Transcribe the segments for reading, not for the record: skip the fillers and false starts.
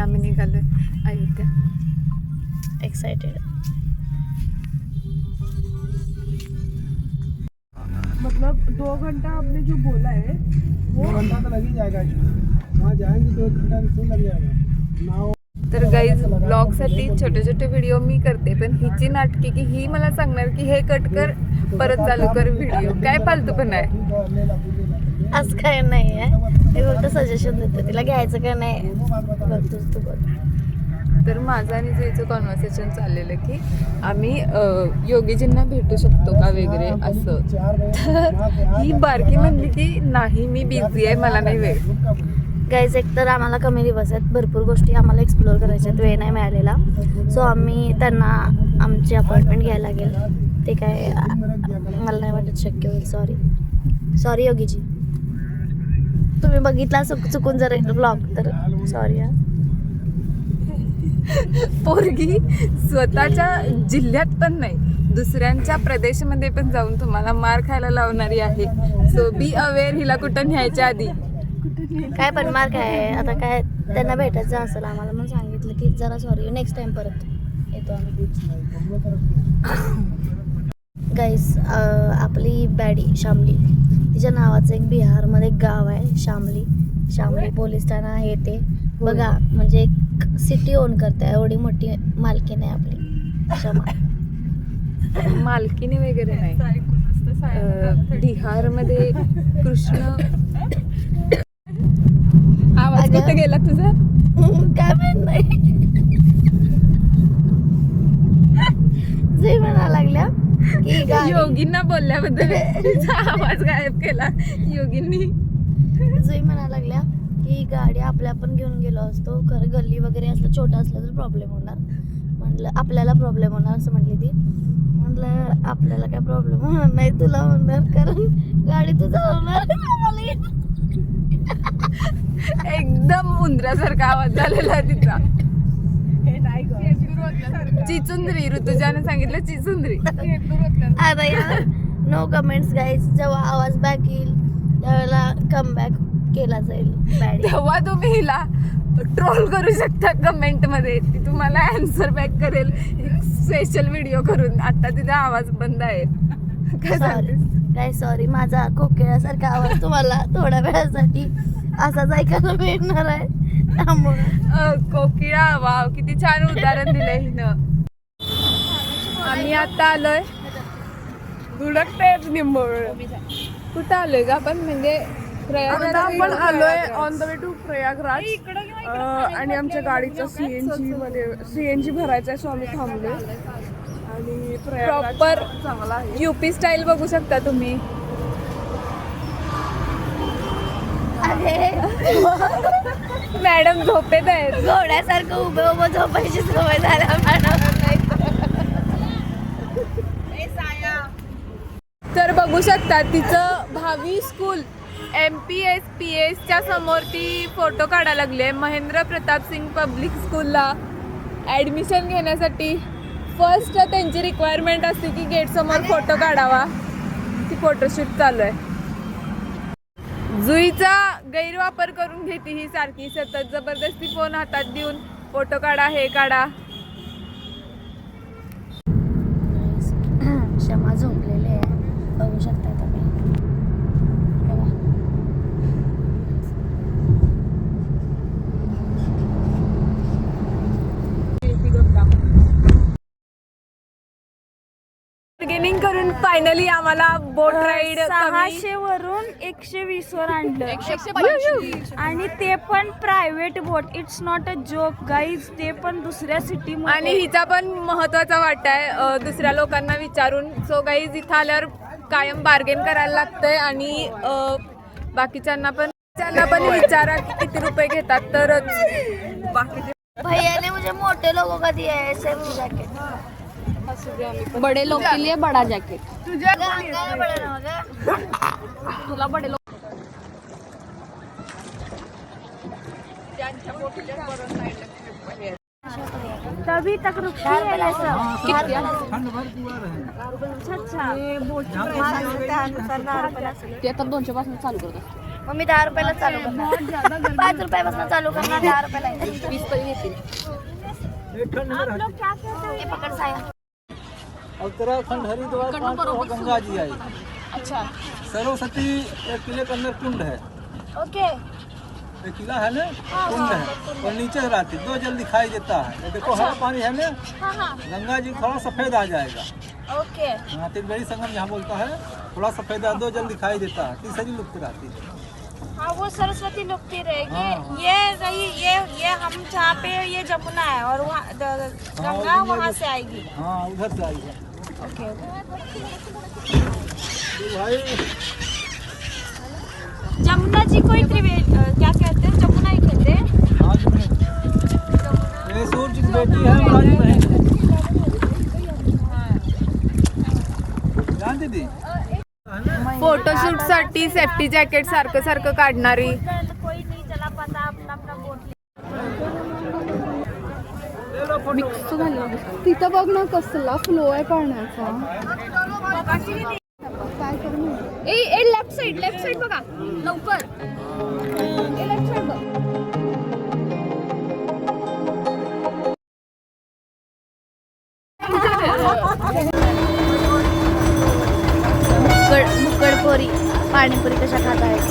आम्ही निघालोय अयोध्या. एक्साइटेड. मतलब 2 घंटा आपने जो बोला है 2 घंटा तो लग ही जाएगा. वहाँ जाएंगे तो 1 घंटा तो लग जाएगा. नाव. तर गाईज ब्लॉगसाठी छोटे छोटे व्हिडिओ मी करते, पण हिची नाटकी की ही मला सांगणार की हे कट कर परत चालू कर व्हिडिओ. काय फालतू पण आहे. असं काय नाही आहे, मी फक्त सजेशन देते तिला घ्यायचं काय नाही बघतोच तू बघ. तर माझं आणि जुईचं कॉन्व्हर्सेशन चाललेलं की आम्ही योगीजींना भेटू शकतो का वगैरे असं. ही बारकी म्हणली की नाही मी बिझी आहे, मला नाही वेळ. गाईज एक तर आम्हाला कमी दिवस आहेत, भरपूर गोष्टी आम्हाला एक्सप्लोअर करायच्या आहेत, वेळ नाही मिळालेला. सो आम्ही त्यांना आमची अपॉइंटमेंट घ्यायला लागेल. ते काय मला नाही वाटत शक्य होईल. सॉरी योगीजी, तुम्ही बघितला चुकून जर ब्लॉग तर सॉरी. पोरगी स्वतःच्या जिल्ह्यात पण नाही दुसऱ्यांच्या प्रदेशमध्ये पण जाऊन तुम्हाला मार खायला लावणारी आहे. सो बी अवेअर हिला कुठं न्यायच्या आधी. काय पण मार्क आहे आता, काय त्यांना भेटायचं असेल आम्हाला म्हणून सांगितलं की जरा सॉरी, नेक्स्ट टाइम परत येतो आम्ही. गाईस आपली बॅडी शामली, तिच्या नावाचं एक बिहारमध्ये एक गाव आहे शामली पोलीस ठाणा आहे ते. बघा म्हणजे एक सिटी ओन करते, एवढी मोठी मालकीण आहे आपली शमा. मालकीने वगैरे नाही. बिहारमध्ये कृष्ण. आवाज कुठे गेला तुझा? काय माहित नाही. जे म्हणा लागल्या की योगींना बोलल्याबद्दल तिचा आवाज गायब केला योगींनी. जे म्हणा लागल्या की गाडी आपल्या आपण घेऊन गेलो असतो, खरं गल्ली वगैरे असलं छोटं असलं तर प्रॉब्लेम होणार. म्हटलं आपल्याला प्रॉब्लेम होणार असं म्हटली ती. म्हटलं आपल्याला काय प्रॉब्लेम होणार नाही, तुला होणार, कारण गाडी तुझं होणार. एकदम उंदरासारखा आवाज झालेला तिचा. चिचुंद्री, ऋतुजाने सांगितलं चिचुंद्री. अरे यार नो कमेंट्स गाईज. जेव्हा आवाज बॅक येईल त्यावेळेला कम बॅक केला जाईल बॅडी. तेव्हा तुम्ही हिला ट्रोल करू शकता कमेंट मध्ये, ती तुम्हाला आन्सर बॅक करेल एक स्पेशल व्हिडिओ करून. आता तिचा आवाज बंद आहे. काय सॉरी, माझा कोकिळासारखा आवाज तुम्हाला थोड्या वेळासाठी असाच ऐकायला मिळणार आहे. त्यामुळे कोकिळा, वाव किती छान उदाहरण दिलंय हिनं. आम्ही आता आलोय धुडकते निंबोळ. कुठं आलोय का आपण? म्हणजे आपण आलोय on the way to Prayagraj. आणि आमच्या गाडीचं सीएनजी भरायचं आहे, सो आम्ही थांबलोय. आणि प्रॉपर चांगला आहे. यूपी स्टाईल बघू शकता तुम्ही. मॅडम झोपेत आहेत. घोड्यासारखं उभं उभं झोपायची सवय झाल्या मॅडम. तर बघू शकता तिचं भावी स्कूल MPSPS च्या समोर ती फोटो काढायला लागली आहे. महेंद्र प्रताप सिंग पब्लिक स्कूलला ॲडमिशन घेण्यासाठी फर्स्ट त्यांची रिक्वायरमेंट असते की गेट समोर फोटो काढावा. ती फोटोशूट चालू आहे. जुईचा गैरवापर करून घेते ही सारखी, सतत जबरदस्ती फोन हातात देऊन फोटो काढा, हे काढा. क्षमा झोपलेले आहे, बघू शकता तुम्ही. बार्गेनिंग करून फायनली आम्हाला बोट राईड 600 वरून 120 वर आणलं. 125 आणि ते पण private boat. It's not a joke guys. ते पण दुसऱ्या सिटी आणि हिचा पण महत्वाचा वाटा आहे दुसऱ्या लोकांना विचारून. सो गाईज इथं आल्यावर कायम बार्गेन करायला लागतंय आणि बाकीच्यांना पण विचारा की किती रुपये घेतात तरच बाकीचे. भैयाने मुझे मोटे लोगों का दिया है ऐसे जैकेट. बडे लोग के लिए बड़ा जॅकेट. तुला बडे लोक तभी तक रुकती है ऐसा. अच्छा ते आता 200 पासून चालू करतात. मग मी 10 रुपयाला चालू करणार. 5 रुपयापासून चालू करणार, 10 रुपयाला येते. 20 पर्यंत येतील. हे पकड साया. उत्तराखंड हरिद्वार 5 गंगा जी आई. अच्छा. सरस्वती एक किले के अंदर कुंड है. ओके. एक किला है ना, कुंड है और नीचे रहती 2 जल दिखाई देता है. ये देखो हरा पानी है ना, गंगा जी थोड़ा सफेद आ जाएगा. ओके. हाँ, त्रिवेणी संगम यहाँ बोलता है. थोड़ा सफेद 2 जल दिखाई देता है. तीसरी लुप्त रहती है. हाँ वो सरस्वती लुप्ती रहेगी. हाँ। ये रही ये हम जहाँ पे ये जमुना है और वहाँ गंगा वहाँ से आएगी. हाँ, उधर से आई है. ओके. भाई जमुना जी को ही क्या कहते हैं, जमुना ही कहते हैं. हाँ, ये सूर्य की बेटी है हमारी बहन. जान दीदी फोटोशूट साठी सेफ्टी जॅकेट सारखं सारखं काढणारी. कोई नहीं चला पाता अपना अपना बोट. मिक्स झालं. तिथं बघ ना कसला फ्लो आहे पाण्याचा. काय करू ए लेफ्ट साइड बघा लवकर. लेफ्ट साइड बघ. मुकडपोरी पाणीपुरी कशा खात आहेत.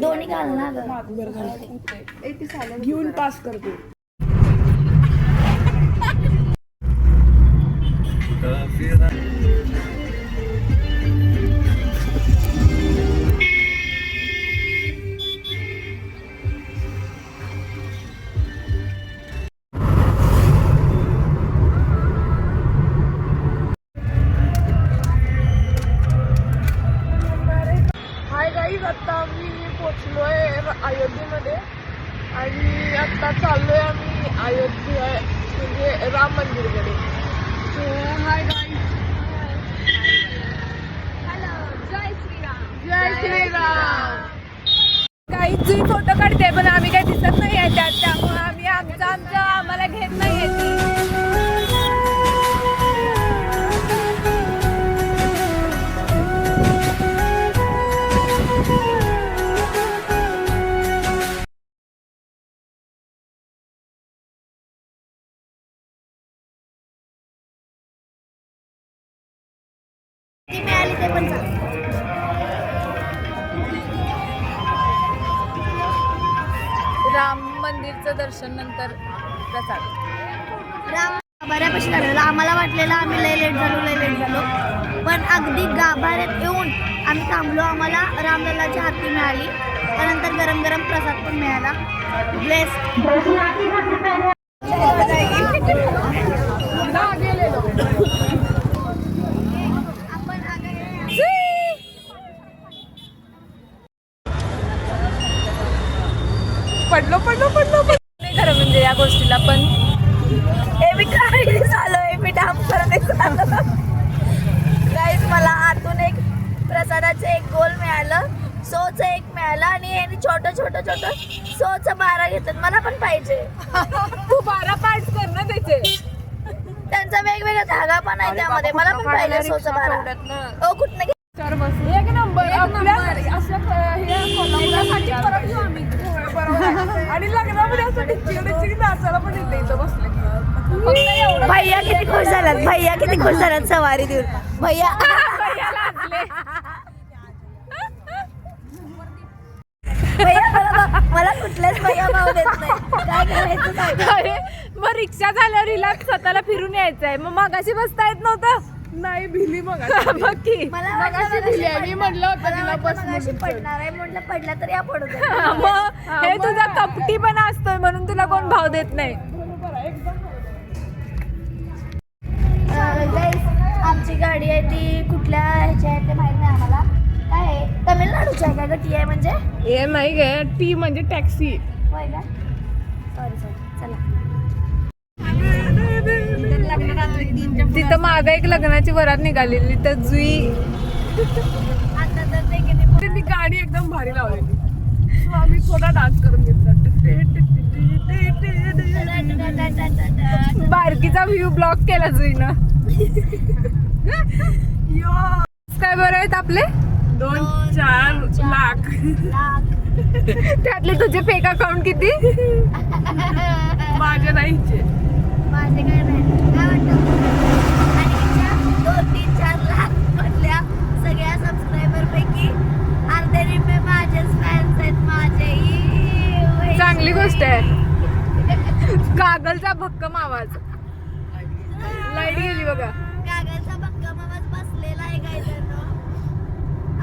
दोन्ही घाल ना गं. घेऊन पास करते. हाय गाईज, आता आम्ही पोचलोय अयोध्येमध्ये आणि आता चाललोय आम्ही अयोध्या म्हणजे राम मंदिरकडे. So hi guys. Jai Shriram. काहीच फोटो काढते पण आम्ही काही दिसत नाही आहे त्यात, त्यामुळे आम्ही आमचं आम्हाला घेत नाही ती मिळाली ते पण सांग. राम मंदिरचं दर्शन नंतर प्रसाद. राम गाभाऱ्यापाशी लागलेला. आम्हाला वाटलेलं आम्ही लय लेट झालो, पण अगदी गाभाऱ्यात येऊन आम्ही थांबलो. आम्हाला रामलल्लाची हाती मिळाली. त्यानंतर गरम गरम प्रसाद पण मिळाला. पडलो नाही खरं म्हणजे या गोष्टीला, पण मी झालोय. मी डाम करत गाईज. मला आतून एक प्रसादाचं एक गोल मिळालं, सोचं एक मिळालं आणि यांनी छोटं सोचं 12 घेतात. मला पण पाहिजे. तू 12 पार्ट कर ना त्याचे. त्यांचा वेगवेगळा धागा पण आहे त्यामध्ये. मला पण पाहिजे सोचं 12. ओ कुठनं घे. एक नंबर. आपल्या असं हे कोल्हापुरासाठी परत घेऊ आम्ही. आणि लग्नामध्ये असं डिच्ची नाचायला पण येते इथं बसले. भैया किती खुश झाल्यात सवारी देऊन. भैया मला कुठल्याच भैया भाव देत नाही. काय करायचं सांग. अरे मग रिक्षा झाल्यावर हिला स्वतःला फिरून यायचंय, मग मागाशी बसता येत नव्हतं. नाही भिली मग बघ की. मला मगाशी भिली आहे. मी म्हणलं होतं तिला बस पडणार आहे. म्हटलं पडला तरी या पडू दे. मग हे तुझा कपटीपणा असतोय म्हणून तुला कोण भाव देत नाही. आमची गाडी आहे ती कुठल्या ह्याची आहे ते माहित नाही आम्हाला. काय आहे, तमिळनाडूची आहे का ग टी आहे म्हणजे? हे नाही गे, टी म्हणजे टॅक्सी. होय का? सॉरी चला. तिथं माग एक लग्नाची वरात निघालेली तर जुई आता तर ते किती ती गाणी एकदम भारी लावलेली. So आम्ही थोडा डान्स करून घेतला. बारकीचा व्ह्यू ब्लॉक केला जुईनं. काय बरं आहेत आपले 2-4 लाख. त्यातले तुझे फेक अकाउंट किती? माझ्या नाहीचे. माझे काय नाही काय वाटतं आणि 2-3-4 लाख मधल्या सगळ्या सबस्क्रायबर पैकी अर्धे रुपये माझेच फॅन्स आहेत माझे. चांगली गोष्ट आहे. कागलचा भक्कम आवाज. लाईट गेली बघा. कागलचा भक्कम आवाज बसलेला आहे काय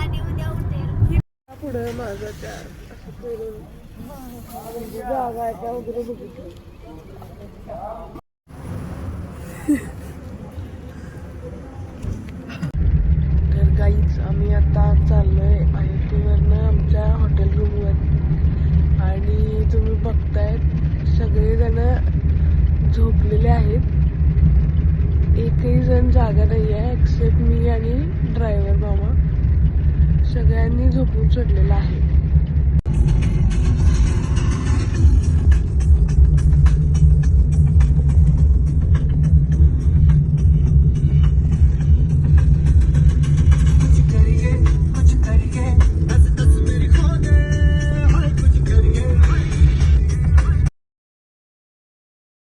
आणि उद्या उठेल. पुढे माझं त्या असं करून जागा आहे त्या वगैरे बघितलं. तर गाईच आम्ही आता चाललोय आयटीवरनं आमच्या हॉटेल रूमवर आणि तुम्ही बघताय सगळेजण झोपलेले आहेत. एकही जण जागा नाही आहे एक्सेप्ट मी आणि ड्रायव्हर मामा. सगळ्यांनी झोपून सोडलेलं आहे.